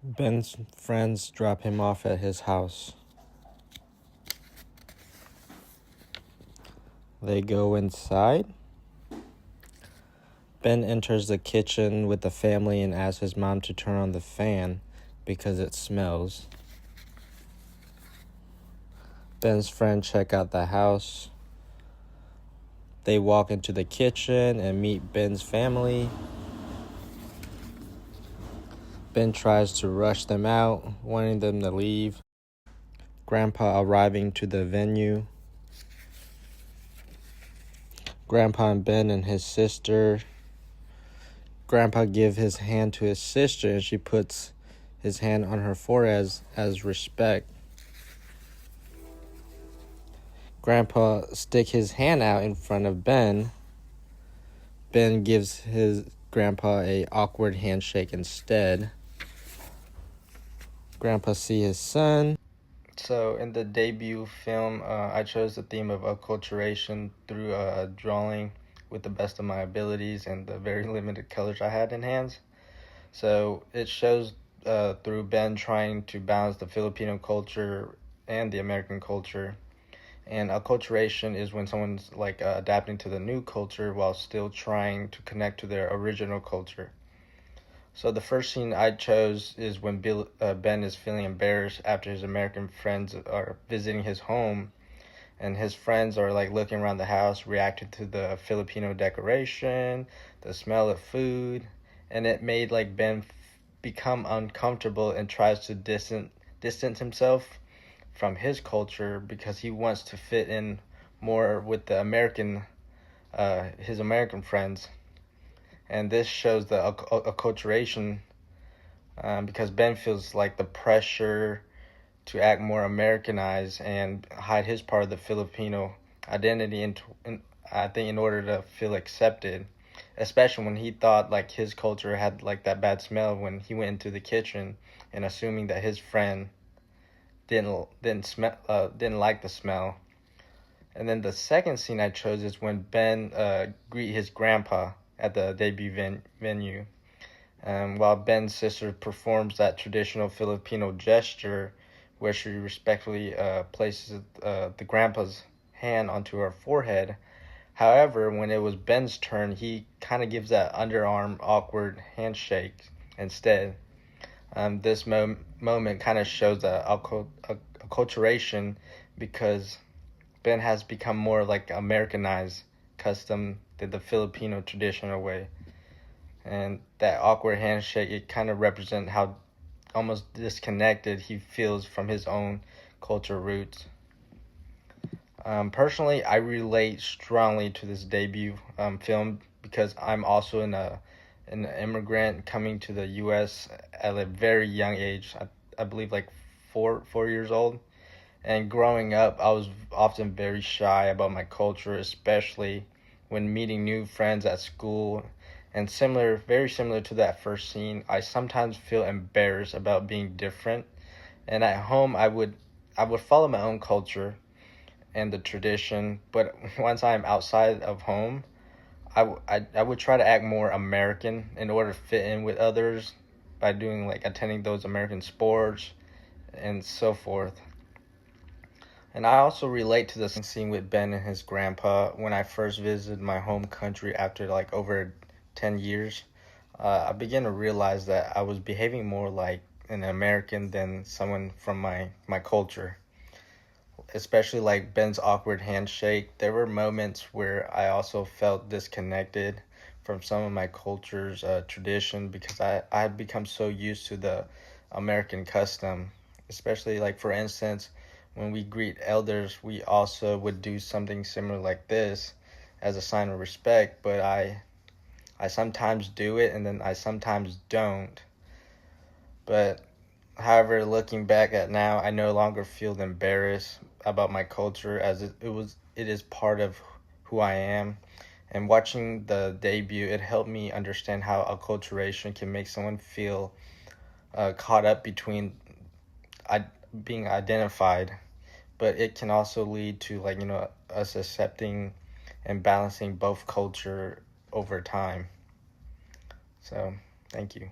Ben's friends drop him off at his house. They go inside. Ben enters the kitchen with the family and asks his mom to turn on the fan because it smells. Ben's friends check out the house. They walk into the kitchen and meet Ben's family. Ben tries to rush them out, wanting them to leave. Grandpa arriving to the venue. Grandpa and Ben and his sister. Grandpa gives his hand to his sister and she puts his hand on her forehead as respect. Grandpa sticks his hand out in front of Ben. Ben gives his grandpa a awkward handshake instead. Grandpa sees his son. So in the debut film, I chose the theme of acculturation through drawing with the best of my abilities and the very limited colors I had in hands. So it shows through Ben trying to balance the Filipino culture and the American culture. And acculturation is when someone's adapting to the new culture while still trying to connect to their original culture. So the first scene I chose is when Ben is feeling embarrassed after his American friends are visiting his home, and his friends are looking around the house, reacting to the Filipino decoration, the smell of food, and it made Ben become uncomfortable and tries to distance himself from his culture because he wants to fit in more with the his American friends. And this shows the acculturation because Ben feels the pressure to act more Americanized and hide his part of the Filipino identity I think in order to feel accepted, especially when he thought his culture had that bad smell when he went into the kitchen and assuming that his friend didn't like the smell. And then the second scene I chose is when Ben greet his grandpa at the debut venue. While Ben's sister performs that traditional Filipino gesture where she respectfully places the grandpa's hand onto her forehead. However, when it was Ben's turn, he kind of gives that underarm awkward handshake instead. This moment kind of shows the acculturation because Ben has become more Americanized, custom to the Filipino traditional way. And that awkward handshake, it kind of represents how almost disconnected he feels from his own culture roots. Personally, I relate strongly to this debut film because I'm also an immigrant coming to the U.S. at a very young age. I believe 4 years old. And growing up, I was often very shy about my culture, especially when meeting new friends at school. And very similar to that first scene, I sometimes feel embarrassed about being different. And at home, I would follow my own culture and the tradition, but once I'm outside of home, I would try to act more American in order to fit in with others by doing attending those American sports and so forth. And I also relate to the scene with Ben and his grandpa when I first visited my home country after over 10 years. I began to realize that I was behaving more like an American than someone from my culture. Especially Ben's awkward handshake. There were moments where I also felt disconnected from some of my culture's tradition because I had become so used to the American custom. Especially for instance, when we greet elders, we also would do something similar like this as a sign of respect, but I sometimes do it and then I sometimes don't. But however, looking back at now, I no longer feel embarrassed about my culture as it is part of who I am. And watching the debut, it helped me understand how acculturation can make someone feel caught up between being identified, but it can also lead to us accepting and balancing both culture over time. So thank you.